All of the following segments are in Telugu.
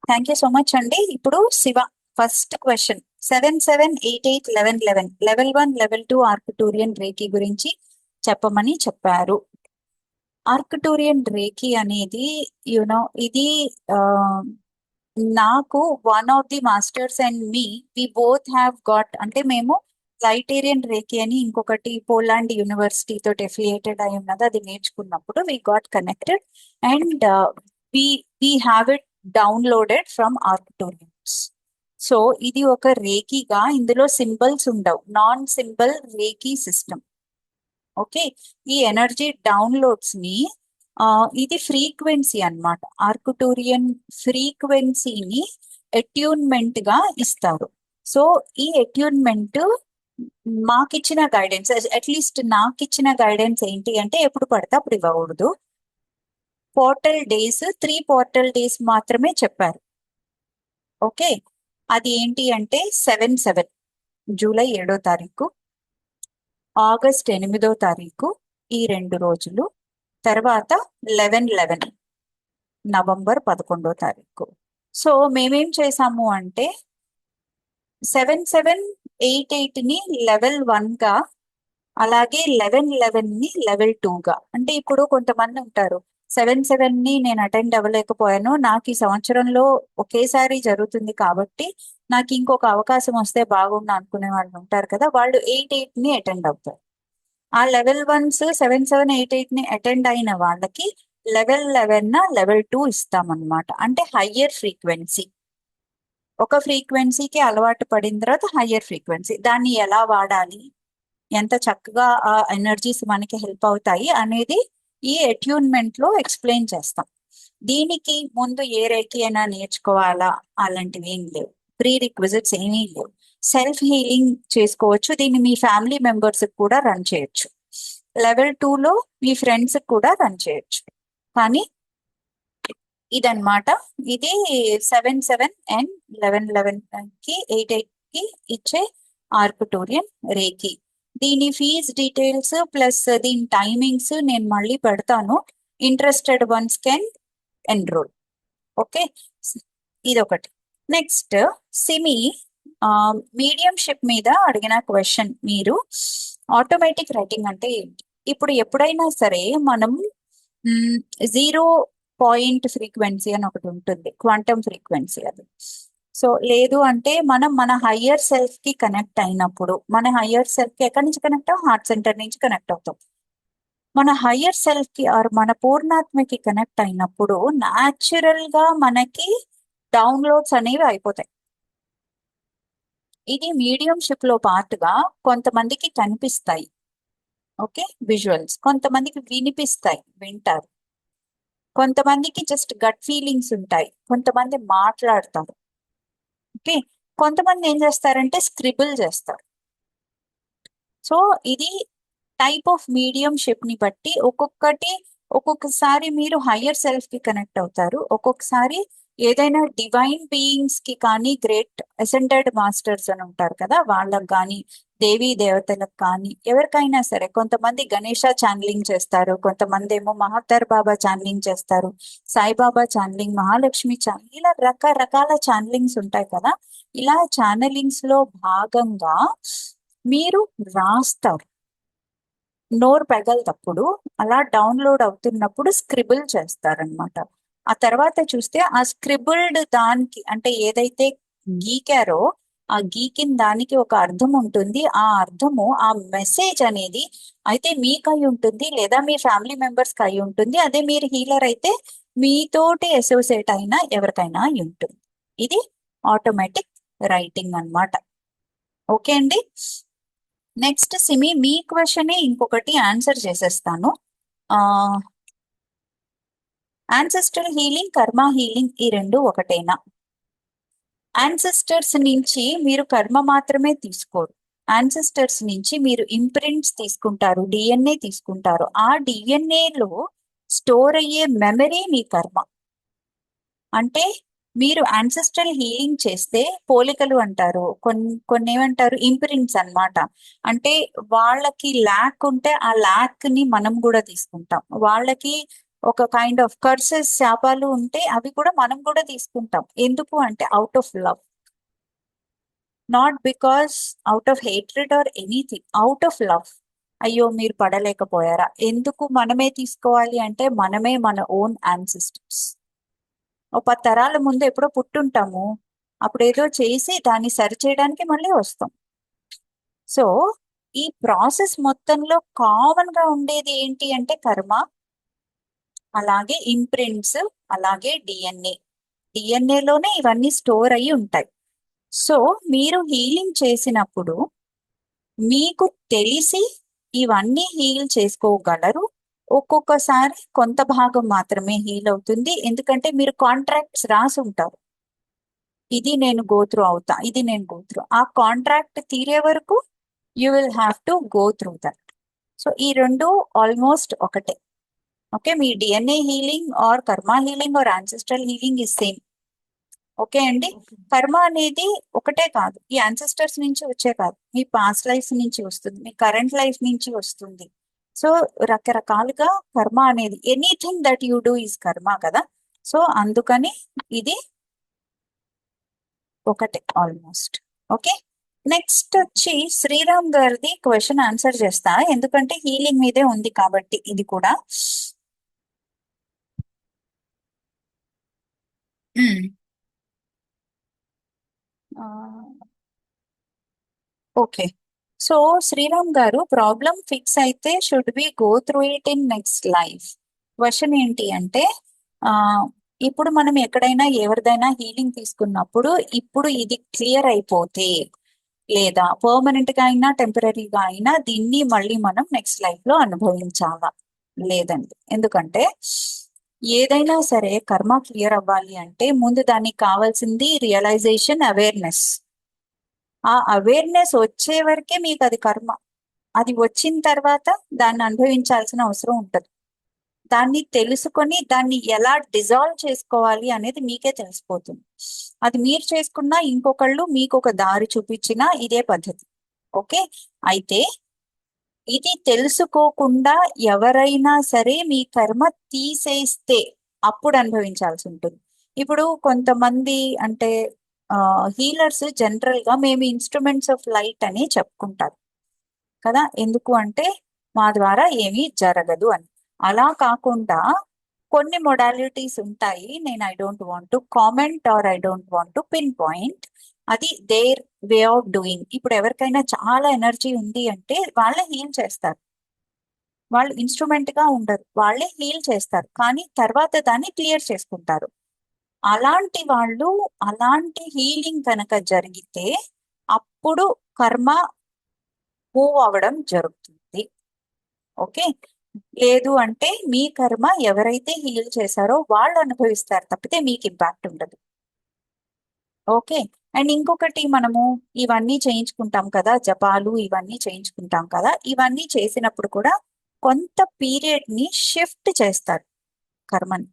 థ్యాంక్ యూ సో మచ్ అండి. ఇప్పుడు Shiva first question 7, 7, 8, 8, 11, 11 level 1 level 2 Arcturian reiki గురించి చెప్పమని చెప్పారు. ఆర్కిటూరియన్ రేఖీ అనేది ఇది ఆ, నాకు one of the masters and we both have got, అంటే మేము లైటేరియన్ రేఖీ అని ఇంకొకటి పోలాండ్ యూనివర్సిటీ తోటి అఫిలియేటెడ్ అయి ఉన్నది, అది నేర్చుకున్నప్పుడు we got connected and we we have it downloaded from Arcturians. So ఇది ఒక రేఖీగా, ఇందులో సింబల్స్ ఉండవు, non symbol reiki system. Okay, ఈ ఎనర్జీ డౌన్లోడ్స్ ని ఇది ఫ్రీక్వెన్సీ అన్నమాట. ఆర్కిటూరియన్ ఫ్రీక్వెన్సీని అట్యూన్మెంట్ గా ఇస్తారు. సో ఈ అట్యూన్మెంట్ మాకిచ్చిన గైడెన్స్, అట్లీస్ట్ నాకు ఇచ్చిన గైడెన్స్ ఏంటి అంటే ఎప్పుడు పడితే అప్పుడు ఇవ్వకూడదు. పోర్టల్ డేస్ 3 పోర్టల్ డేస్ మాత్రమే చెప్పారు. ఓకే, అది ఏంటి అంటే 7/7 జూలై 7వ తారీఖు, ఆగస్ట్ 8వ తారీఖు, ఈ 2 రోజులు. తర్వాత 11/11 నవంబర్ 11వ తారీఖు. సో మేమేం చేసాము అంటే 7/7, 8/8 ని లెవెల్ 1 గా, అలాగే 11/11 ని లెవెల్ 2 గా. అంటే ఇప్పుడు కొంతమంది ఉంటారు, 7/7 ని నేను అటెండ్ అవ్వలేకపోయాను, నాకు ఈ సంవత్సరంలో ఒకేసారి జరుగుతుంది కాబట్టి నాకు ఇంకొక అవకాశం వస్తే బాగుండు అనుకునే వాళ్ళు ఉంటారు కదా, వాళ్ళు 8/8 ని అటెండ్ అవుతారు. ఆ లెవెల్ 1s 7/7, 8/8 ని అటెండ్ అయిన వాళ్ళకి లెవెల్ 11 లెవెల్ 2 ఇస్తామన్నమాట. అంటే హయ్యర్ ఫ్రీక్వెన్సీ. ఒక ఫ్రీక్వెన్సీకి అలవాటు పడిన తర్వాత హయ్యర్ ఫ్రీక్వెన్సీ, దాన్ని ఎలా వాడాలి, ఎంత చక్కగా ఆ ఎనర్జీస్ మనకి హెల్ప్ అవుతాయి అనేది ఈ అట్యూన్మెంట్ లో ఎక్స్ప్లెయిన్ చేస్తాం. దీనికి ముందు ఏ రేఖీ అయినా నేర్చుకోవాలా అలాంటివి ఏం లేవు, ప్రీ రిక్విజిట్స్ ఏమీ లేవు. సెల్ఫ్ హీలింగ్ చేసుకోవచ్చు, దీన్ని మీ ఫ్యామిలీ మెంబర్స్ కూడా రన్ చేయొచ్చు. లెవెల్ 2 లో మీ ఫ్రెండ్స్ కూడా రన్ చేయొచ్చు. కానీ ఇదన్నమాట, ఇది 7/7 అండ్ 11/11 కి 8/8 కి ఇచ్చే ఆర్కిటూరియన్ రేఖీ. దీని ఫీజ్ డీటెయిల్స్ ప్లస్ దీని టైమింగ్స్ నేను మళ్ళీ పెడతాను. Interested once can enrol. Okay, ఇదొకటి. నెక్స్ట్ సిమి మీడియంషిప్ మీద అడిగిన క్వశ్చన్, మీరు ఆటోమేటిక్ రైటింగ్ అంటే ఏంటి? ఇప్పుడు ఎప్పుడైనా సరే మనం 0 పాయింట్ ఫ్రీక్వెన్సీ అని ఒకటి ఉంటుంది, క్వాంటమ్ ఫ్రీక్వెన్సీ అది. సో లేదు అంటే మనం మన హయ్యర్ సెల్ఫ్ కి కనెక్ట్ అయినప్పుడు, మన హయ్యర్ సెల్ఫ్ కి ఎక్కడి నుంచి కనెక్ట్ అవుతాం? హార్ట్ సెంటర్ నుంచి కనెక్ట్ అవుతాం. మన హయ్యర్ సెల్ఫ్ కి ఆర్ మన పూర్ణాత్మకి కనెక్ట్ అయినప్పుడు న్యాచురల్ గా మనకి డౌన్లోడ్స్ అనేవి అయిపోతాయి. ఇది మీడియంషిప్ లో పార్ట్గా కొంతమందికి కనిపిస్తాయి, ఓకే, విజువల్స్. కొంతమందికి వినిపిస్తాయి, వింటారు. కొంతమందికి జస్ట్ గట్ ఫీలింగ్స్ ఉంటాయి, కొంతమంది మాట్లాడతారు. ఓకే, కొంతమంది ఏం చేస్తారంటే స్క్రిబుల్ చేస్తారు. సో ఇది టైప్ ఆఫ్ మీడియంషిప్ ని బట్టి ఒక్కొక్కసారి మీరు హయ్యర్ సెల్ఫ్ కి కనెక్ట్ అవుతారు, ఒక్కొక్కసారి ఏదైనా డివైన్ బీయింగ్స్ కి కానీ, గ్రేట్ అసెండెడ్ మాస్టర్స్ అని ఉంటారు కదా వాళ్ళకి కానీ, దేవీ దేవతలకు కానీ, ఎవరికైనా సరే. కొంతమంది గణేష ఛానలింగ్ చేస్తారు, కొంతమంది ఏమో మహత్తర్ బాబా ఛానలింగ్ చేస్తారు, సాయిబాబా ఛానలింగ్, మహాలక్ష్మి ఛానలింగ్, ఇలా రకరకాల ఛానలింగ్స్ ఉంటాయి కదా. ఇలా ఛానలింగ్స్ లో భాగంగా మీరు రాస్తారు, నోరు పెగలతప్పుడు అలా డౌన్లోడ్ అవుతున్నప్పుడు స్క్రిబుల్ చేస్తారనమాట. ఆ తర్వాత చూస్తే ఆ స్క్రిబుల్డ్ దానికి, అంటే ఏదైతే గీకారో ఆ గీకిన దానికి ఒక అర్థం ఉంటుంది. ఆ అర్థము, ఆ మెసేజ్ అనేది అయితే మీకు అయి ఉంటుంది, లేదా మీ ఫ్యామిలీ మెంబర్స్ కి అయి ఉంటుంది. అదే మీరు హీలర్ అయితే మీతోటి అసోసియేట్ అయినా ఎవరికైనా అయి ఉంటుంది. ఇది ఆటోమేటిక్ రైటింగ్ అన్నమాట. ఓకే అండి. నెక్స్ట్ సిమి, మీ క్వశ్చన్ ఇంకొకటి ఆన్సర్ చేసేస్తాను. యాన్సెస్ట్రల్ హీలింగ్, కర్మ హీలింగ్ ఈ రెండు ఒకటేనా? యాన్సెస్టర్స్ నుంచి మీరు కర్మ మాత్రమే తీసుకోరు, యాన్సెస్టర్స్ నుంచి మీరు ఇంప్రింట్స్ తీసుకుంటారు, డిఎన్ఏ తీసుకుంటారు. ఆ డిఎన్ఏలో స్టోర్ అయ్యే మెమరీ మీ కర్మ. అంటే మీరు యాన్సెస్ట్రల్ హీలింగ్ చేస్తే పోలికలు అంటారు, కొన్ని ఏమంటారు, ఇంప్రింట్స్ అన్నమాట. అంటే వాళ్ళకి ల్యాక్ ఉంటే ఆ ల్యాక్ ని మనం కూడా తీసుకుంటాం, వాళ్ళకి ఒక కైండ్ ఆఫ్ కర్సెస్ శాపాలు ఉంటే అవి కూడా మనం కూడా తీసుకుంటాం. ఎందుకు అంటే out of love, not because out of hatred or anything, out of love. అయ్యో మీరు పడలేకపోయారా, ఎందుకు మనమే తీసుకోవాలి అంటే మనమే మన ఓన్ యాన్సిస్టర్స్. ఒక 10 తరాల ముందు ఎప్పుడో పుట్టుంటాము, అప్పుడు ఏదో చేసి దాన్ని సరి చేయడానికి మళ్ళీ వస్తాం. సో ఈ ప్రాసెస్ మొత్తంలో కామన్ గా ఉండేది ఏంటి అంటే కర్మ, అలాగే ఇంప్రింట్స్, అలాగే డిఎన్ఏ. డిఎన్ఏలోనే ఇవన్నీ స్టోర్ అయ్యి ఉంటాయి. సో మీరు హీలింగ్ చేసినప్పుడు మీకు తెలిసి ఇవన్నీ హీల్ చేసుకోగలరు. ఒక్కొక్కసారి కొంత భాగం మాత్రమే హీల్ అవుతుంది, ఎందుకంటే మీరు కాంట్రాక్ట్స్ రాసి ఉంటారు. ఇది నేను గోత్రు అవుతా, ఇది నేను గోత్రు, ఆ కాంట్రాక్ట్ తీరే వరకు you will have to go through that. So ఈ రెండు ఆల్మోస్ట్ ఒకటే. ఓకే, మీ DNA healing or karma healing or ancestral healing is same. Okay అండి. కర్మ అనేది ఒకటే కాదు, ఈ యాన్సిస్టర్స్ నుంచి వచ్చే కాదు, మీ పాస్ట్ లైఫ్ నుంచి వస్తుంది, మీ కరెంట్ లైఫ్ నుంచి వస్తుంది. సో రకరకాలుగా కర్మ అనేది anything that you do is కర్మ కదా. సో అందుకని ఇది ఒకటే ఆల్మోస్ట్. ఓకే, నెక్స్ట్ వచ్చి శ్రీరామ్ గారిది క్వశ్చన్ ఆన్సర్ చేస్తా, ఎందుకంటే హీలింగ్ మీదే ఉంది కాబట్టి ఇది కూడా. ఓకే, సో శ్రీరామ్ గారు ప్రాబ్లం ఫిక్స్ అయితే should be go through it in next life. Question ఏంటి అంటే ఆ ఇప్పుడు మనం ఎక్కడైనా ఎవరిదైనా హీలింగ్ తీసుకున్నప్పుడు ఇప్పుడు ఇది క్లియర్ అయిపోతే, లేదా పర్మనెంట్ గా అయినా టెంపరీగా అయినా దీన్ని మళ్ళీ మనం నెక్స్ట్ లైఫ్ లో అనుభవించాలా? లేదండి. ఎందుకంటే ఏదైనా సరే కర్మ క్లియర్ అవ్వాలి అంటే ముందు దానికి కావాల్సింది రియలైజేషన్, అవేర్నెస్. ఆ అవేర్నెస్ వచ్చే వరకే మీకు అది కర్మ. అది వచ్చిన తర్వాత దాన్ని అనుభవించాల్సిన అవసరం ఉంటది. దాన్ని తెలుసుకొని దాన్ని ఎలా డిజాల్వ్ చేసుకోవాలి అనేది మీకే తెలిసిపోతుంది. అది మీరు చేసుకున్నా ఇంకొకళ్ళు మీకు ఒక దారి చూపించినా ఇదే పద్ధతి. ఓకే, అయితే ఇది తెలుసుకోకుండా ఎవరైనా సరే మీ కర్మ తీసేస్తే అప్పుడు అనుభవించాల్సి ఉంటుంది. ఇప్పుడు కొంతమంది అంటే హీలర్స్ జనరల్ గా మేము ఇన్స్ట్రుమెంట్స్ ఆఫ్ లైట్ అని చెప్పుకుంటారు కదా. ఎందుకు అంటే మా ద్వారా ఏమీ జరగదు అని. అలా కాకుండా కొన్ని మొడాలిటీస్ ఉంటాయి, నేను I don't want to comment or I don't want to pinpoint, అది దేర్ వే ఆఫ్ డూయింగ్. ఇప్పుడు ఎవరికైనా చాలా ఎనర్జీ ఉంది అంటే వాళ్ళే హీల్ చేస్తారు, వాళ్ళు ఇన్స్ట్రుమెంట్ గా ఉండరు, వాళ్ళే హీల్ చేస్తారు, కానీ తర్వాత దాన్ని క్లియర్ చేసుకుంటారు. అలాంటి వాళ్ళు, అలాంటి హీలింగ్ కనుక జరిగితే అప్పుడు కర్మ మూవ్ అవ్వడం జరుగుతుంది. ఓకే, లేదు అంటే మీ కర్మ ఎవరైతే హీల్ చేశారో వాళ్ళు అనుభవిస్తారు తప్పితే మీకు ఇంపాక్ట్ ఉండదు. ఓకే, అండ్ ఇంకొకటి మనము ఇవన్నీ చేయించుకుంటాం కదా, జపాలు ఇవన్నీ చేయించుకుంటాం కదా, ఇవన్నీ చేసినప్పుడు కూడా కొంత పీరియడ్ ని షిఫ్ట్ చేస్తారు కర్మని.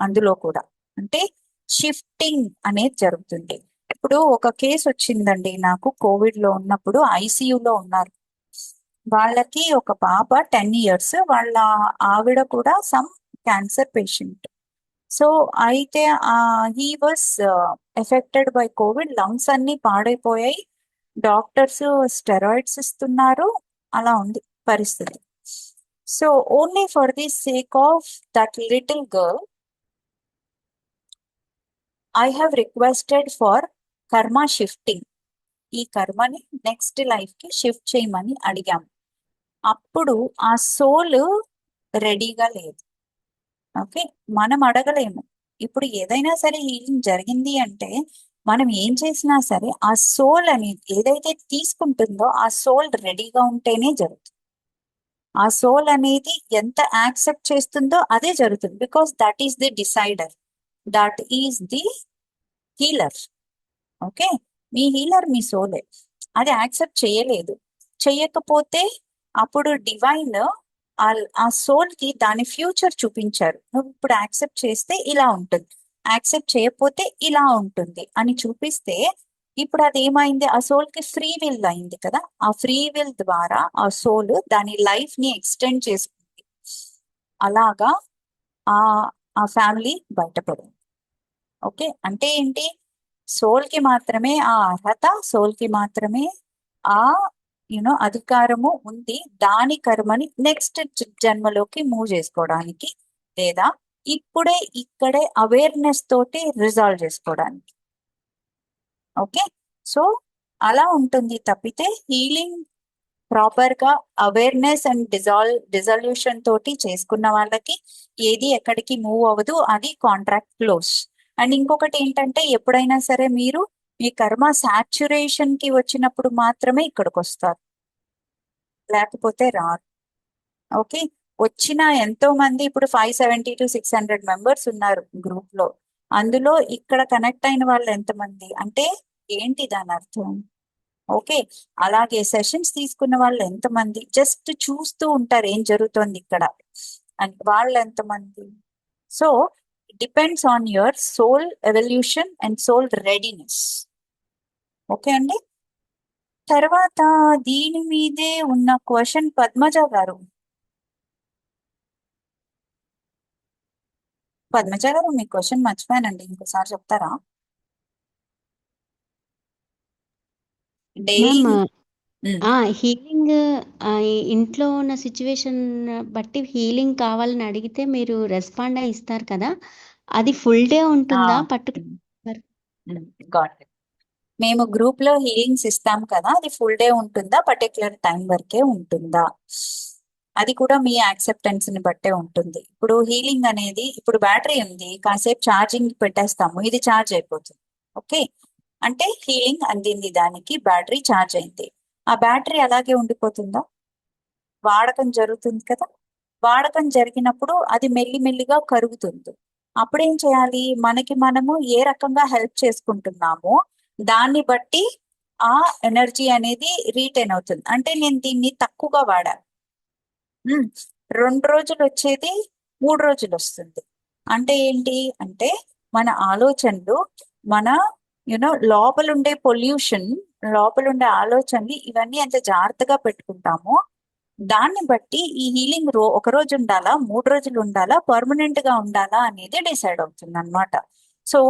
అందులో కూడా అంటే షిఫ్టింగ్ అనేది జరుగుతుంది. ఇప్పుడు ఒక కేసు వచ్చిందండి నాకు, కోవిడ్ లో ఉన్నప్పుడు ఐసీయూలో ఉన్నారు. వాళ్ళకి ఒక పాప 10 years, వాళ్ళ ఆవిడ కూడా సమ్ క్యాన్సర్ పేషెంట్. సో అయితే he was affected by Covid, lungs అన్ని పాడైపోయాయి, డాక్టర్స్ స్టెరాయిడ్స్ ఇస్తున్నారు, అలా ఉంది పరిస్థితి. So only for the sake of that little girl I have requested for కర్మ షిఫ్టింగ్. ఈ కర్మని నెక్స్ట్ లైఫ్ కి షిఫ్ట్ చేయమని అడిగాము. అప్పుడు ఆ సోల్ రెడీగా లేదు. ఓకే, మనం అడగలేము. ఇప్పుడు ఏదైనా సరే హీలింగ్ జరిగింది అంటే మనం ఏం చేసినా సరే ఆ సోల్ అనేది ఏదైతే తీసుకుంటుందో ఆ సోల్ రెడీగా ఉంటేనే జరుగుతుంది. ఆ సోల్ అనేది ఎంత యాక్సెప్ట్ చేస్తుందో అదే జరుగుతుంది, because that is the decider, that is the healer. Okay, మీ హీలర్ మీ సోలే. అది యాక్సెప్ట్ చేయలేదు, చెయ్యకపోతే అప్పుడు డివైన్ ఆ సోల్ కి దాని ఫ్యూచర్ చూపించారు, నువ్వు ఇప్పుడు యాక్సెప్ట్ చేస్తే ఇలా ఉంటుంది, యాక్సెప్ట్ చేయకపోతే ఇలా ఉంటుంది అని చూపిస్తే ఇప్పుడు అది ఏమైంది, ఆ సోల్ కి ఫ్రీ విల్ అయింది కదా. ఆ ఫ్రీ విల్ ద్వారా ఆ సోల్ దాని లైఫ్ ని ఎక్స్టెండ్ చేసుకుంది. అలాగా ఆ ఆ ఫ్యామిలీ బయటపడింది. ఓకే, అంటే ఏంటి? సోల్ కి మాత్రమే ఆ అర్హత, సోల్ కి మాత్రమే ఆ అధికారము ఉంది దాని కర్మని నెక్స్ట్ జన్మలోకి మూవ్ చేసుకోవడానికి, లేదా ఇప్పుడే ఇక్కడే అవేర్నెస్ తోటి రిజాల్వ్ చేసుకోవడానికి. ఓకే, సో అలా ఉంటుంది తప్పితే హీలింగ్ ప్రాపర్ గా అవేర్నెస్ అండ్ డిజల్యూషన్ తోటి చేసుకున్న వాళ్ళకి ఏది ఎక్కడికి మూవ్ అవ్వదు, అది కాంట్రాక్ట్ క్లోజ్. అండ్ ఇంకొకటి ఏంటంటే, ఎప్పుడైనా సరే మీరు మీ కర్మ సాచురేషన్ కి వచ్చినప్పుడు మాత్రమే ఇక్కడికి వస్తారు, లేకపోతే రారు. ఓకే, వచ్చిన ఎంతో మంది ఇప్పుడు 570 to 600 మెంబర్స్ ఉన్నారు గ్రూప్ లో. అందులో ఇక్కడ కనెక్ట్ అయిన వాళ్ళు ఎంతమంది అంటే ఏంటి దాని అర్థం? ఓకే, అలాగే సెషన్స్ తీసుకున్న వాళ్ళు ఎంతమంది జస్ట్ చూస్తూ ఉంటారు ఏం జరుగుతోంది ఇక్కడ, అండ్ వాళ్ళు ఎంతమంది? So depends on your soul evolution and soul readiness. Okay అండి. తర్వాత దీని మీదే ఉన్న క్వశ్చన్ పద్మజ గారు. పద్మజ గారు, మీ క్వశ్చన్ మర్చిపోయానండి, ఇంకోసారి చెప్తారా? Ma'am, daily. హీలింగ్ ఇంట్లో ఉన్న సిచ్యువేషన్ బట్టి హీలింగ్ కావాలని అడిగితే మీరు రెస్పాండ్ అయి ఇస్తారు కదా, అది ఫుల్ డే ఉంటుందా పర్టికులర్? Got it. మేము గ్రూప్ లో హీలింగ్స్ ఇస్తాం కదా, అది ఫుల్ డే ఉంటుందా, పర్టికులర్ టైం వరకే ఉంటుందా? అది కూడా మీ యాక్సెప్టెన్స్ ని బట్టే ఉంటుంది. ఇప్పుడు హీలింగ్ అనేది, ఇప్పుడు బ్యాటరీ ఉంది, కాసేపు ఛార్జింగ్ పెట్టేస్తాము, ఇది ఛార్జ్ అయిపోతుంది. ఓకే, అంటే హీలింగ్ అందింది, దానికి బ్యాటరీ ఛార్జ్ అయింది. ఆ బ్యాటరీ అలాగే ఉండిపోతుందా? వాడకం జరుగుతుంది కదా, వాడకం జరిగినప్పుడు అది మెల్లిమెల్లిగా కరుగుతుంది. అప్పుడేం చేయాలి? మనకి మనము ఏ రకంగా హెల్ప్ చేసుకుంటున్నామో దాన్ని బట్టి ఆ ఎనర్జీ అనేది రీటైన్ అవుతుంది. అంటే నేను దీన్ని తక్కువగా వాడాను, 2 రోజులు వచ్చేది 3 రోజులు వస్తుంది. అంటే ఏంటి అంటే, మన ఆలోచనలు, మన లోపలుండే పొల్యూషన్, లోపలుండే ఆలోచనలు, ఇవన్నీ ఎంత జాగ్రత్తగా పెట్టుకుంటామో దాన్ని బట్టి ఈ హీలింగ్ ఒక రోజు ఉండాలా, 3 రోజులు ఉండాలా, పర్మనెంట్ గా ఉండాలా అనేది డిసైడ్ అవుతుంది అనమాట. సో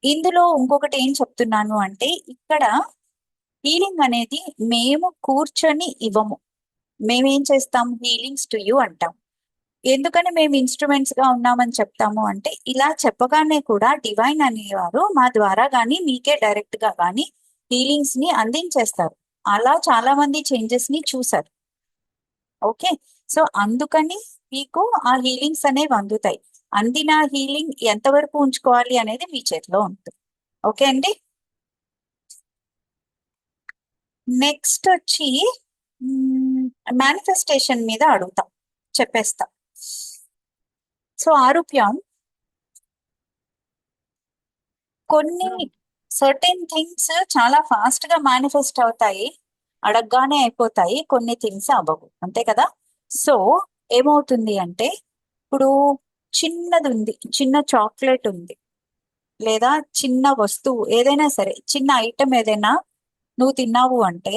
ఇందులో ఇంకొకటి ఏం చెప్తున్నాను అంటే, ఇక్కడ హీలింగ్ అనేది మేము కూర్చొని ఇవ్వము. మేమేం చేస్తాం? హీలింగ్స్ టు యూ అంటాం. ఎందుకని మేము ఇన్స్ట్రుమెంట్స్ గా ఉన్నామని చెప్తాము అంటే, ఇలా చెప్పగానే కూడా డివైన్ అనేవారు మా ద్వారా గానీ మీకే డైరెక్ట్ గా కానీ హీలింగ్స్ ని అందించేస్తారు. అలా చాలా మంది చేంజెస్ ని చూసారు. ఓకే, సో అందుకని మీకు ఆ హీలింగ్స్ అనేవి అందుతాయి. అందిన హీలింగ్ ఎంతవరకు ఉంచుకోవాలి అనేది మీ చేతిలో ఉంటుంది. ఓకే అండి. నెక్స్ట్ వచ్చి మేనిఫెస్టేషన్ మీద అడుగుతాం, చెప్పేస్తా. సో ఆరూప్యం, కొన్ని సర్టెన్ థింగ్స్ చాలా ఫాస్ట్ గా మేనిఫెస్ట్ అవుతాయి, అడగగానే అయిపోతాయి. కొన్ని థింగ్స్ అవ్వవు, అంతే కదా. సో ఏమవుతుంది అంటే, ఇప్పుడు చిన్నది ఉంది, చిన్న చాక్లెట్ ఉంది, లేదా చిన్న వస్తువు ఏదైనా సరే, చిన్న ఐటమ్ ఏదైనా నువ్వు తిన్నావు అంటే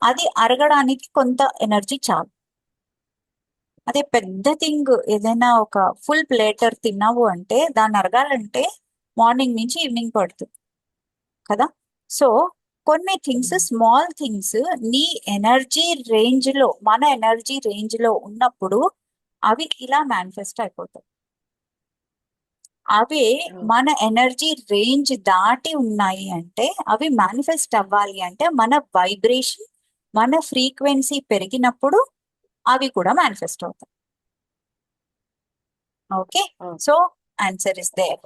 అది అరగడానికి కొంత ఎనర్జీ చాలు. అదే పెద్ద థింగ్ ఏదైనా ఒక ఫుల్ ప్లేటర్ తిన్నావు అంటే దాన్ని అరగాలంటే మార్నింగ్ నుంచి ఈవినింగ్ పడుతుంది కదా. సో కొన్ని థింగ్స్, స్మాల్ థింగ్స్ నీ ఎనర్జీ రేంజ్ లో, మన ఎనర్జీ రేంజ్ లో ఉన్నప్పుడు అవి ఇలా మేనిఫెస్ట్ అయిపోతాయి. అవి మన ఎనర్జీ రేంజ్ దాటి ఉన్నాయి అంటే, అవి మేనిఫెస్ట్ అవ్వాలి అంటే మన వైబ్రేషన్, మన ఫ్రీక్వెన్సీ పెరిగినప్పుడు అవి కూడా మేనిఫెస్ట్ అవుతాయి. Okay, so answer is there.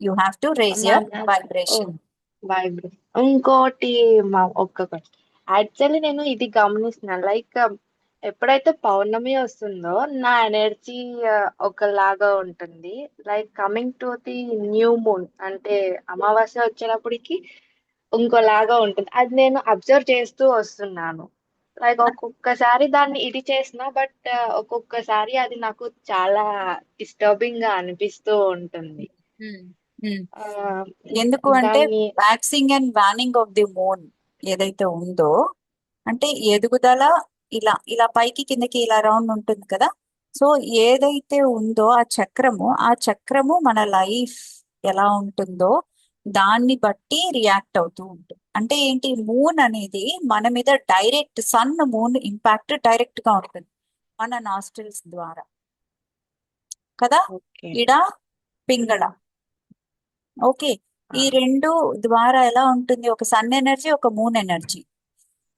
You have to raise your vibration. Vibration. ఇంకోటి ఒక్క క్వశ్చన్. యాక్చువల్లీ నేను ఇది గమనిస్తున్నాను, లైక్ ఎప్పుడైతే పౌర్ణమి వస్తుందో నా ఎనర్జీ ఒకలాగా ఉంటుంది. Like coming to the new moon అంటే అమావాస్య వచ్చినప్పటికి ఇంకోలాగా ఉంటుంది. అది నేను అబ్జర్వ్ చేస్తూ వస్తున్నాను. లైక్ ఒక్కొక్కసారి దాన్ని ఇది చేసిన, బట్ ఒక్కొక్కసారి అది నాకు చాలా డిస్టర్బింగ్ గా అనిపిస్తూ ఉంటుంది. ఆ, ఎందుకు అంటే, దాన్ని waxing and waning of the moon ఏదైతే ఉందో, అంటే ఎదుగుదల ఇలా ఇలా పైకి కిందకి ఇలా రౌండ్ ఉంటుంది కదా. సో ఏదైతే ఉందో ఆ చక్రము మన లైఫ్ ఎలా ఉంటుందో దాన్ని బట్టి రియాక్ట్ అవుతూ ఉంటుంది. అంటే ఏంటి, మూన్ అనేది మన మీద డైరెక్ట్, మూన్ ఇంపాక్ట్ డైరెక్ట్ గా ఉంటుంది మన నాస్ట్రిల్స్ ద్వారా కదా. ఓకే. ఇడ పింగళ, ఓకే. ఆ, ఈ రెండు ద్వారా ఎలా ఉంటుంది, ఒక సన్ ఎనర్జీ, ఒక మూన్ ఎనర్జీ.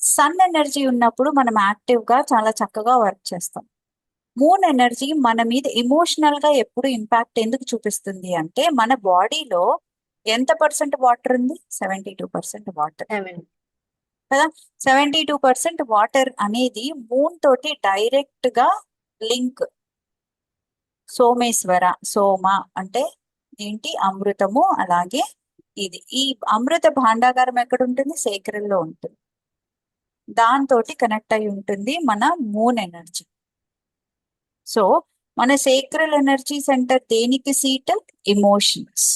సన్ ఎనర్జీ ఉన్నప్పుడు మనం యాక్టివ్ గా చాలా చక్కగా వర్క్ చేస్తాం. మూన్ ఎనర్జీ మన మీద ఎమోషనల్ గా ఎప్పుడు ఇంపాక్ట్ ఎందుకు చూపిస్తుంది అంటే, మన బాడీలో ఎంత పర్సెంట్ వాటర్ ఉంది, 72% వాటర్ 7. కదా. 72% వాటర్ అనేది మూన్ తోటి డైరెక్ట్ గా లింక్. సోమేశ్వర, సోమ అంటే ఏంటి, అమృతము. అలాగే ఈ అమృత భాండాగారం ఎక్కడ ఉంటుంది, సేక్రల్ లో ఉంటుంది. దాంతో కనెక్ట్ అయి ఉంటుంది మన మూన్ ఎనర్జీ. సో మన సేక్రల్ ఎనర్జీ సెంటర్ దేనికి సీట్, ఎమోషన్స్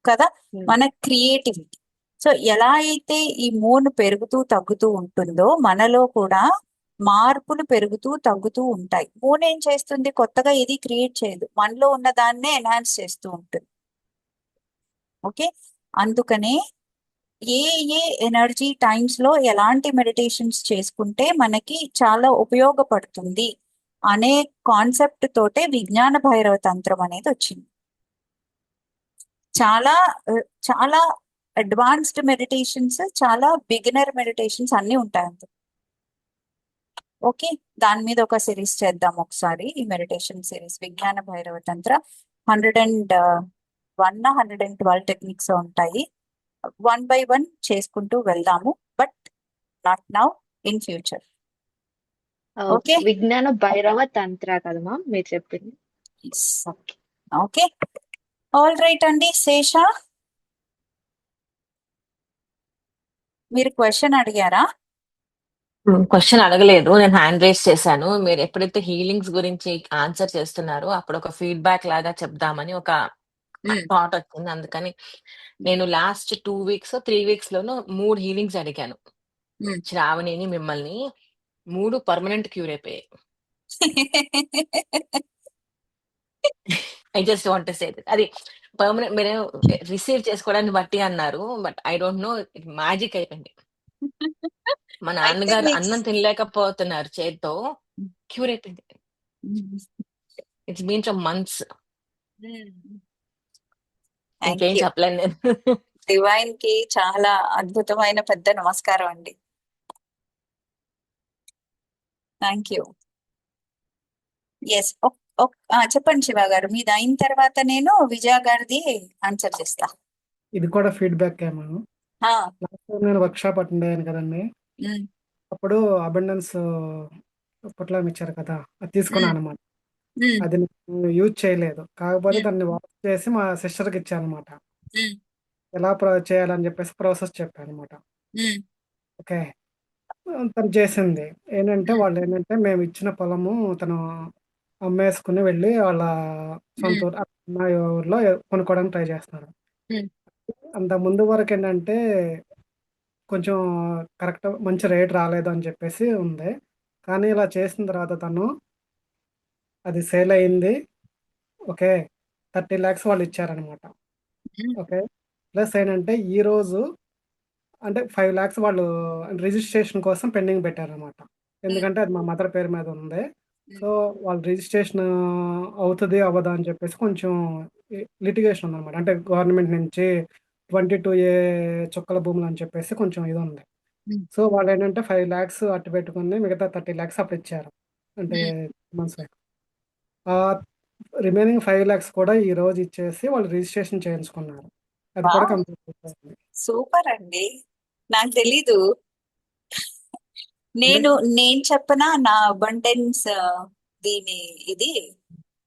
కదా, మన క్రియేటివిటీ. సో ఎలా అయితే ఈ మూన్ పెరుగుతూ తగ్గుతూ ఉంటుందో మనలో కూడా మార్పులు పెరుగుతూ తగ్గుతూ ఉంటాయి. మూన్ ఏం చేస్తుంది, కొత్తగా ఏది క్రియేట్ చేయదు, మనలో ఉన్న దాన్నే ఎన్హాన్స్ చేస్తూ ఉంటుంది. ఓకే, అందుకనే ఏ ఏ ఎనర్జీ టైమ్స్ లో ఎలాంటి మెడిటేషన్స్ చేసుకుంటే మనకి చాలా ఉపయోగపడుతుంది అనే కాన్సెప్ట్ తోటే విజ్ఞాన భైరవ తంత్రం అనేది వచ్చింది. చాలా చాలా అడ్వాన్స్డ్ మెడిటేషన్స్, చాలా బిగినర్ మెడిటేషన్స్ అన్ని ఉంటాయి అందులో. ఓకే, దాని మీద ఒక సిరీస్ చేద్దాం ఒకసారి, ఈ మెడిటేషన్ సిరీస్ విజ్ఞాన భైరవ తంత్ర. 112 టెక్నిక్స్ ఉంటాయి. 1 by 1 చేసుకుంటూ వెళ్దాము, but not now, in future. Okay, విజ్ఞాన భైరవ తంత్ర కదమ్మా మీరు చెప్పింది. ఓకే. ఓకే, ఆల్ రైట్ అండి. శేష, మీరు క్వశ్చన్ అడిగారా? క్వశ్చన్ అడగలేదు, నేను హ్యాండ్ రైజ్ చేశాను. మీరు ఎప్పుడైతే హీలింగ్స్ గురించి ఆన్సర్ చేస్తున్నారో అప్పుడు ఒక ఫీడ్బ్యాక్ లాగా చెప్దామని ఒక థాట్ వచ్చింది. అందుకని నేను లాస్ట్ 2 weeks 3 weeks లోనూ 3 హీలింగ్స్ అడిగాను. శ్రావణిని, మిమ్మల్ని. 3 పర్మనెంట్ క్యూర్ అయిపోయాయి. ఐ జస్ట్ వాంట్ సే అది పర్మనెంట్. మీరు రిసీవ్ చేసుకోవడాన్ని బట్టి అన్నారు, but I don't know, magic అయిపోయింది. మా అయితే నాన్నగారు మీకు అన్నం తినలేకపోతున్నారు చేత్తో, క్యూర్ అయిపోయింది. It's been from months. Thank ఇంకేం యూ. చెప్పలేను నేను. డివైన్ కి చాలా అద్భుతమైన పెద్ద నమస్కారం అండి. Thank you. ఎస్, చెప్పండి శివ గారు, మీది అయిన తర్వాత నేను విజయ గారిది ఆన్సర్ చేస్తా. ఇది కూడా ఫీడ్బ్యాక్ ఏమో. ఆ, లాస్ట్ టైం నేను వర్క్ షాప్ అటెండ్ అయ్యాను కదండి, ఉమ్, అప్పుడు అబండెన్స్ పొట్లం ఇచ్చారు కదా, అది తీసుకున్నాను అనమాట. ఉమ్, అది నేను యూజ్ చేయలేదు, కాకపోతే ఉమ్, దాన్ని వాష్ చేసి మా సిస్టర్కి ఇచ్చాను అనమాట. ఉమ్, ఎలా చేయాలని చెప్పేసి ప్రాసెస్ చెప్పాను అనమాట. ఉమ్, ఓకే, తను చేసింది ఏంటంటే, వాళ్ళు ఏంటంటే మేము ఇచ్చిన పొలము తను అమ్మేసుకుని వెళ్ళి వాళ్ళ సొంత ఊరు, అమ్మాయి ఊర్లో కొనుక్కోవడానికి ట్రై చేస్తున్నారు. ఉమ్, అంత ముందు వరకు ఏంటంటే కొంచెం కరెక్ట్ మంచి రేట్ రాలేదు అని చెప్పేసి ఉంది. కానీ ఇలా చేసిన తర్వాత తను అది సేల్ అయింది. ఓకే, 30 lakhs వాళ్ళు ఇచ్చారనమాట. ఉమ్, ఓకే, ప్లస్ ఏంటంటే ఈరోజు అంటే 5 lakhs వాళ్ళు రిజిస్ట్రేషన్ కోసం పెండింగ్ పెట్టారనమాట. ఎందుకంటే అది మా మదర్ పేరు మీద ఉంది. సో వాళ్ళు రిజిస్ట్రేషన్ అవుతుంది అవ్వదా అని చెప్పేసి కొంచెం లిటిగేషన్ ఉందన్నమాట. అంటే గవర్నమెంట్ నుంచి 22A చుక్కల భూములు అని చెప్పేసి కొంచెం ఇది ఉంది. ఉమ్, సో వాళ్ళు ఏంటంటే 5 lakhs అట్టు పెట్టుకుని మిగతా 30 lakhs అప్పుడు ఇచ్చారు. అంటే మంత్స్ ఆ రిమైనింగ్ 5 lakhs కూడా ఈ రోజు ఇచ్చేసి వాళ్ళు రిజిస్ట్రేషన్ చేయించుకున్నారు. అది కూడా వావ్, కంప్లీట్ అయిపోయింది. సూపర్ అండి. నాకు తెలీదు. అంటే నేను చెప్పనా నా అబండెన్స్ దీని ఇది.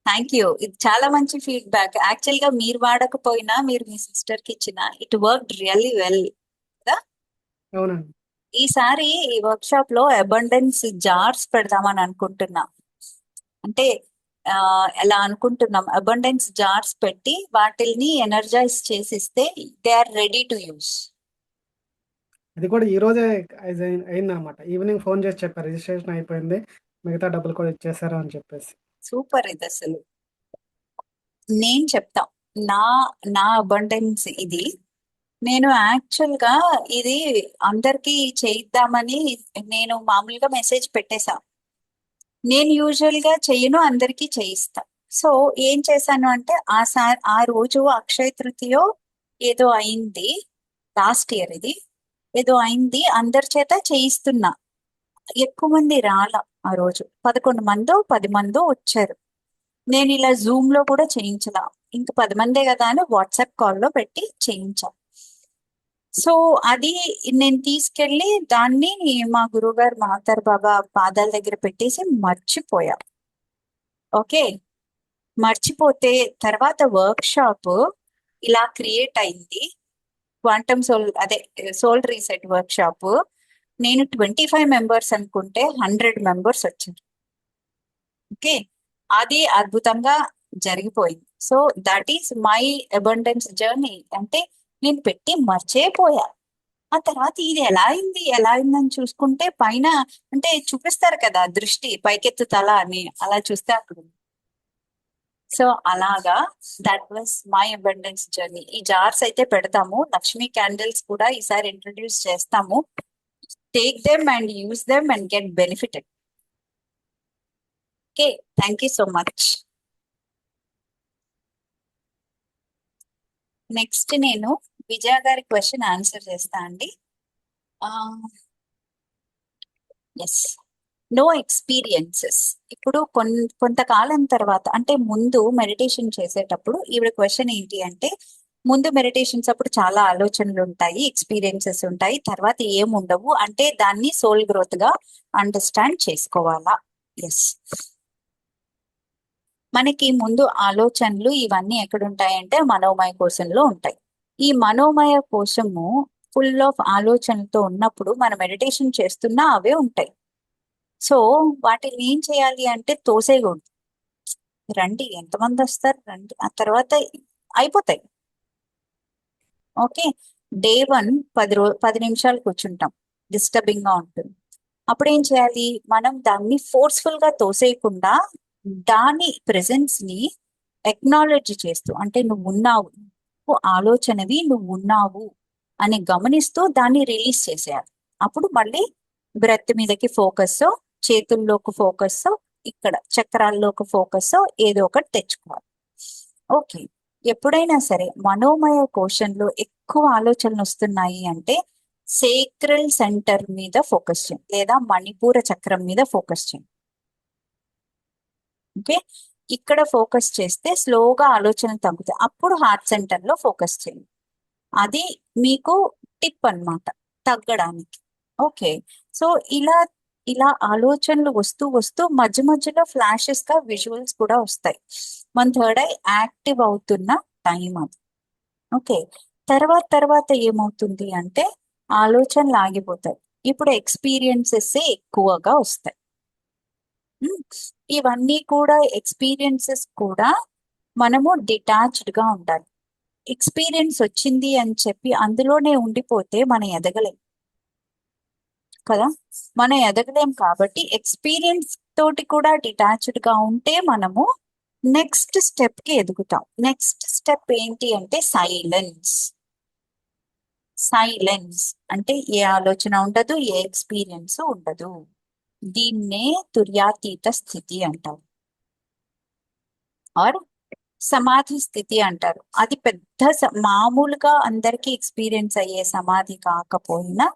థ్యాంక్ యూ, ఇది చాలా మంచి ఫీడ్బ్యాక్. యాక్చువల్ గా మీరు వాడకపోయినా, మీరు మీ సిస్టర్ కి ఇచ్చిన, ఇట్ వర్క్ రియల్లీ వెల్ కదా. అవునండి. ఈసారి ఈ వర్క్ షాప్ లో అబండెన్స్ జార్స్ పెడదామని అనుకుంటున్నా. అంటే ఎలా అనుకుంటున్నాం, అబండెన్స్ జార్స్ పెట్టి వాటిల్ని ఎనర్జైజ్ చేసిస్తే they are ready to use. అది కూడా ఈ రోజే అయిందన్నమాట. ఈవినింగ్ ఫోన్ చేసి చెప్పారు రిజిస్ట్రేషన్ అయిపోయింది, మిగతా డబ్బులు కూడా ఇచ్చేసారు అని చెప్పేసి. సూపర్ ఇది అసలు. నేను చెప్తా నా నా అబండెన్స్ ఇది. నేను యాక్చువల్ గా ఇది అందరికి చేయిద్దామని నేను మామూలుగా మెసేజ్ పెట్టేశా. నేను యూజువల్ గా చెయ్యను, అందరికీ చేయిస్తా. సో ఏం చేశాను అంటే ఆ రోజు అక్షయ తృతీయో ఏదో అయింది, లాస్ట్ ఇయర్ ఇది ఏదో అయింది, అందరి చేత చేయిస్తున్నా. ఎక్కువ మంది రాలా ఆ రోజు, 11 మందో 10 మందో వచ్చారు. నేను ఇలా జూమ్ లో కూడా చేయించలా, ఇంక 10 మందే కదా అని వాట్సాప్ కాల్లో పెట్టి చేయించా. సో అది నేను తీసుకెళ్లి దాన్ని మా గురువుగారు మాతార్ బాబా పాదాల దగ్గర పెట్టేసి మర్చిపోయా. ఓకే, మర్చిపోతే తర్వాత వర్క్ షాప్ ఇలా క్రియేట్ అయింది, క్వాంటమ్ సోల్ అదే సోల్ రీసెట్ వర్క్ షాప్. నేను 25 మెంబర్స్ అనుకుంటే 100 మెంబర్స్ వచ్చారు. ఓకే, అది అద్భుతంగా జరిగిపోయింది. So that is my abundance journey. అంటే నేను పెట్టి మర్చిపోయా. ఆ తర్వాత ఇది ఎలా అయిందని చూసుకుంటే పైన అంటే చూపిస్తారు కదా దృష్టి పైకెత్తు తల అని, అలా చూస్తే అక్కడ ఉంది. సో అలాగా that was my abundance journey. ఈ జార్స్ అయితే పెడతాము, లక్ష్మీ క్యాండిల్స్ కూడా ఈసారి ఇంట్రడ్యూస్ చేస్తాము. Take them and use them and get benefited. Okay, thank you so much. Next నేను విజయ గారి క్వశ్చన్ ఆన్సర్ చేస్తా అండి. Yes, no experiences. ఇప్పుడు కొంతకాలం తర్వాత అంటే ముందు మెడిటేషన్ చేసేటప్పుడు ఈవిడ క్వశ్చన్ ఏంటి అంటే, ముందు మెడిటేషన్స్ అప్పుడు చాలా ఆలోచనలు ఉంటాయి, ఎక్స్పీరియన్సెస్ ఉంటాయి, తర్వాత ఏముండవు, అంటే దాన్ని సోల్ గ్రోత్ గా అండర్స్టాండ్ చేసుకోవాలా? ఎస్, మనకి ముందు ఆలోచనలు ఇవన్నీ ఎక్కడుంటాయంటే మనోమయ కోశంలో ఉంటాయి. ఈ మనోమయ కోశము ఫుల్ ఆఫ్ ఆలోచనలతో ఉన్నప్పుడు మనం మెడిటేషన్ చేస్తున్నా అవే ఉంటాయి. సో వాటిని ఏం చేయాలి అంటే తోసేయకూడదు. రండి, ఎంతమంది వస్తారు రండి, ఆ తర్వాత అయిపోతాయి. ఓకే, డే 1 10 నిమిషాలు కూర్చుంటాం, డిస్టర్బింగ్ గా ఉంటుంది. అప్పుడు ఏం చేయాలి, మనం దాన్ని ఫోర్స్ఫుల్ గా తోసేయకుండా దాని ప్రెజెన్స్ ని ఎక్నాలెడ్జ్ చేస్తూ, అంటే నువ్వు ఉన్నావు, నువ్వు ఆలోచనవి నువ్వు ఉన్నావు అని గమనిస్తూ దాన్ని రిలీజ్ చేసేయాలి. అప్పుడు మళ్ళీ బ్రెత్ మీదకి ఫోకస్, చేతుల్లోకి ఫోకస్, ఇక్కడ చక్రాల్లోకి ఫోకస్, ఏదో ఒకటి తెచ్చుకోవాలి. ఓకే, ఎప్పుడైనా సరే మనోమయ కోశంలో ఎక్కువ ఆలోచనలు వస్తున్నాయి అంటే సేక్రల్ సెంటర్ మీద ఫోకస్ చేయండి, లేదా మణిపూర చక్రం మీద ఫోకస్ చేయండి. ఓకే, ఇక్కడ ఫోకస్ చేస్తే స్లోగా ఆలోచనలు తగ్గుతాయి. అప్పుడు హార్ట్ సెంటర్ లో ఫోకస్ చేయండి. అది మీకు టిప్ అన్నమాట తగ్గడానికి. ఓకే, సో ఇలా ఆలోచనలు వస్తూ వస్తూ మధ్య మధ్యలో ఫ్లాషెస్ గా విజువల్స్ కూడా వస్తాయి. మన థర్డ్ ఐ యాక్టివ్ అవుతున్న టైం అది. ఓకే, తర్వాత ఏమవుతుంది అంటే ఆలోచనలు ఆగిపోతాయి. ఇప్పుడు ఎక్స్పీరియన్సెస్ ఎక్కువగా వస్తాయి. ఇవన్నీ కూడా ఎక్స్పీరియన్సెస్ కూడా మనము డిటాచ్డ్ గా ఉండాలి. ఎక్స్పీరియన్స్ వచ్చింది అని చెప్పి అందులోనే ఉండిపోతే మనం ఎదగలేం కదా, మనం ఎదగలేం. కాబట్టి ఎక్స్పీరియన్స్ తోటి కూడా డిటాచ్డ్ గా ఉంటే మనము నెక్స్ట్ స్టెప్ కి ఎదుగుతాం. నెక్స్ట్ స్టెప్ ఏంటి అంటే సైలెన్స్. సైలెన్స్ అంటే ఏ ఆలోచన ఉండదు, ఏ ఎక్స్పీరియన్స్ ఉండదు. దీన్నే తుర్యాతీత స్థితి అంటారు, ఆర్ సమాధి స్థితి అంటారు. అది పెద్ద మామూలుగా అందరికీ ఎక్స్పీరియన్స్ అయ్యే సమాధి కాకపోయినా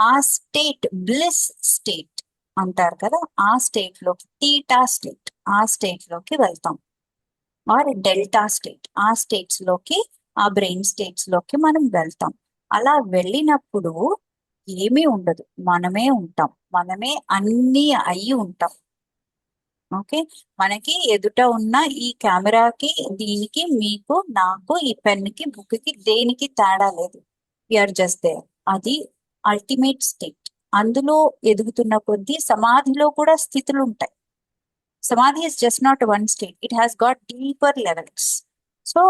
ఆ స్టేట్, బ్లిస్ స్టేట్ అంటారు కదా, ఆ స్టేట్ లోకి, టీటా స్టేట్, ఆ స్టేట్ లోకి వెళ్తాం. ఆర్ డెల్టా స్టేట్, ఆ స్టేట్స్ లోకి, ఆ బ్రెయిన్ స్టేట్స్ లోకి మనం వెళ్తాం. అలా వెళ్ళినప్పుడు ఏమీ ఉండదు, మనమే ఉంటాం, మనమే అన్ని అయి ఉంటాం. ఓకే, మనకి ఎదుట ఉన్న ఈ కెమెరాకి, దీనికి, మీకు, నాకు, ఈ పెన్కి, బుక్కి దేనికి తేడా లేదు. You're just there. అది అల్టిమేట్ స్టేట్. అందులో ఎదుగుతున్న కొద్దీ సమాధిలో కూడా స్థితులు ఉంటాయి. సమాధి is just not one state, it has got deeper levels. So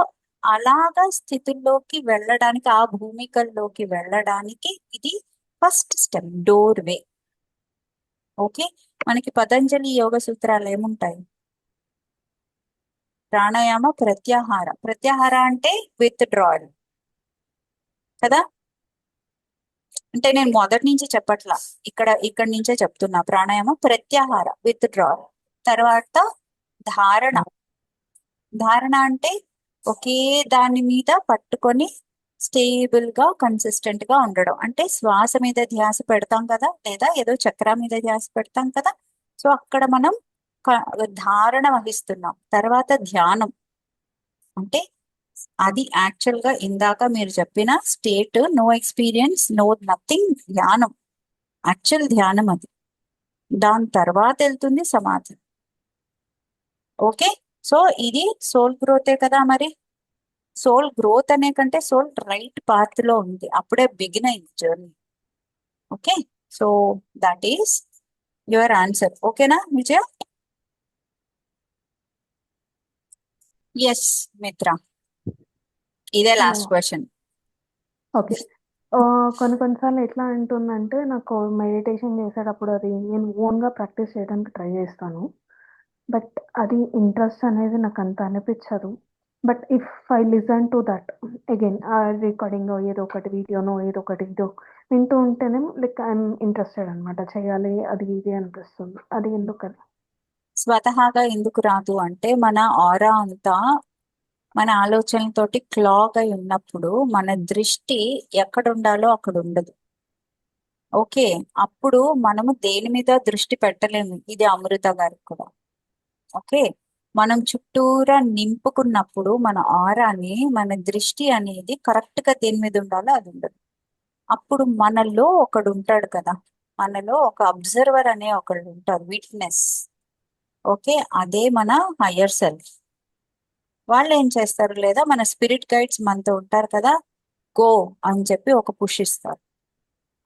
అలాగా స్థితుల్లోకి వెళ్ళడానికి, ఆ భూమికల్లోకి వెళ్ళడానికి ఇది first step, doorway. Okay, మనకి పతంజలి యోగ సూత్రాలు ఏముంటాయి? ప్రాణాయామ ప్రత్యాహార. ప్రత్యాహార అంటే విత్ డ్రాయల్ కదా. అంటే నేను మొదటి నుంచి చెప్పట్లా, ఇక్కడి నుంచే చెప్తున్నా. Pranayama pratyahara withdrawal. తర్వాత ధారణ. ధారణ అంటే ఒకే దాని మీద పట్టుకొని స్టేబుల్ గా కన్సిస్టెంట్ గా ఉండడం. అంటే శ్వాస మీద ధ్యాస పెడతాం కదా, లేదా ఏదో చక్ర మీద ధ్యాస పెడతాం కదా. సో అక్కడ మనం ధారణ వహిస్తున్నాం. తర్వాత ధ్యానం అంటే అది యాక్చువల్ గా ఇందాక మీరు చెప్పిన state, no experience, no nothing, ధ్యానం, యాక్చువల్ ధ్యానం అది. దాని తర్వాత వెళ్తుంది సమాధి. ఓకే, సో ఇది సోల్ గ్రోతే కదా. మరి సోల్ గ్రోత్ అనే కంటే సోల్ రైట్ పాత్ లో ఉంది, అప్పుడే బిగిన్ అయింది journey. Okay, so that is your answer. ఓకేనా విజయ? ఎస్ మిత్ర, ఇదే లాస్ట్ క్వశ్చన్. ఓకే. కొన్నిసార్లు ఎట్లా అంటుందంటే, నాకు మెడిటేషన్ చేసేటప్పుడు అది నేను ఓన్‌గా ప్రాక్టీస్ చేయడానికి ట్రై చేస్తాను. బట్ అది ఇంట్రెస్ట్ అనేది నాకు అంత అనిపించదు. But if I listen to that again recording ఏదో ఒకటి వీడియోనో ఏదో ఒకటి ఇదో వింటూ ఉంటేనే లైక్ ఐఎమ్ ఇంట్రెస్టెడ్ అనమాట. చేయాలి అది ఇది అనిపిస్తుంది. అది ఎందుకని? స్వతహాగా ఎందుకు రాదు అంటే, మన ఆరా అంతా మన ఆలోచనలతోటి క్లాగ్ అయి ఉన్నప్పుడు మన దృష్టి ఎక్కడ ఉండాలో అక్కడ ఉండదు. ఓకే, అప్పుడు మనము దేని మీద దృష్టి పెట్టలేము. ఇది అమృత గారికి కూడా. ఓకే, మనం చుట్టూరా నింపుకున్నప్పుడు మన ఆరాని, మన దృష్టి అనేది కరెక్ట్ గా దేని మీద ఉండాలో అది ఉండదు. అప్పుడు మనలో ఒకడు ఉంటాడు కదా, మనలో ఒక అబ్జర్వర్ అనే ఒకడు ఉంటారు, విట్నెస్. ఓకే, అదే మన హయ్యర్ సెల్ఫ్. వాళ్ళు ఏం చేస్తారు, లేదా మన స్పిరిట్ గైడ్స్ మనతో ఉంటారు కదా, గో అని చెప్పి ఒక పుష్ ఇస్తారు.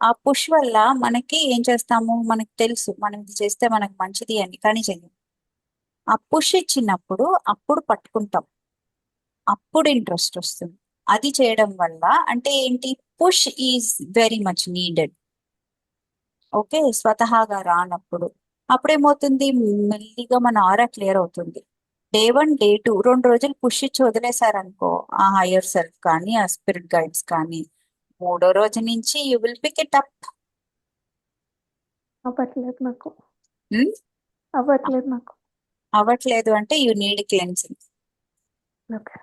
ఆ పుష్ వల్ల మనకి ఏం చేస్తాము, మనకి తెలుసు మనం ఇది చేస్తే మనకు మంచిది అని, కానీ చెయ్యం. ఆ పుష్ ఇచ్చినప్పుడు అప్పుడు పట్టుకుంటాం, అప్పుడు ఇంట్రెస్ట్ వస్తుంది. అది చేయడం వల్ల అంటే ఏంటి, push is very much needed. Okay, స్వతహాగా రానప్పుడు అప్పుడేమవుతుంది, మెల్లిగా మన ఆరా క్లియర్ అవుతుంది. డే 1 డే 2 2 రోజులు పుష్ ఇచ్చి వదిలేశారనుకో, ఆ హయ్యర్ సెల్ఫ్ కానీ ఆ స్పిరిట్ గైడ్స్ కానీ, 3వ రోజు నుంచి you will pick it up. అవ్వట్లేదు నాకు. అవ్వట్లేదు అంటే you need cleansing. Okay.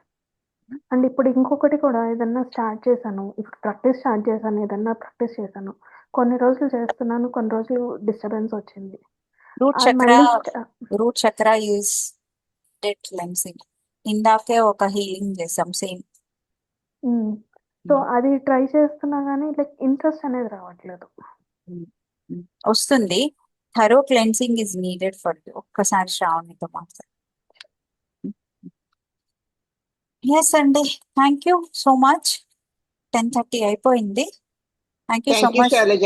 And ఇప్పుడు ఇంకొకటి కూడా, ఏదన్నా స్టార్ట్ చేశాను, ఇప్పుడు ప్రాక్టీస్ స్టార్ట్ చేశాను, ఏదన్నా ప్రాక్టీస్ చేశాను, కొన్ని రోజులు చేస్తున్నాను, కొన్ని రోజులు డిస్టర్బెన్స్ వచ్చింది. రూట్ చక్ర ఈజ్ డెడ్ క్లెన్సింగ్. ఇందాకే ఒక హీలింగ్ చేసాం సేమ్. సో అది ట్రై చేస్తున్నా కానీ లైక్ ఇంట్రెస్ట్ అనేది రావట్లేదు. వస్తుంది. Thorough cleansing is needed for you. ఒక్కసారి శ్రావణితో మాట్లాడు. ఎస్ అండి, థ్యాంక్ యూ సో మచ్. 10:30 అయిపోయింది. Thank you so thank you much. Shailaja.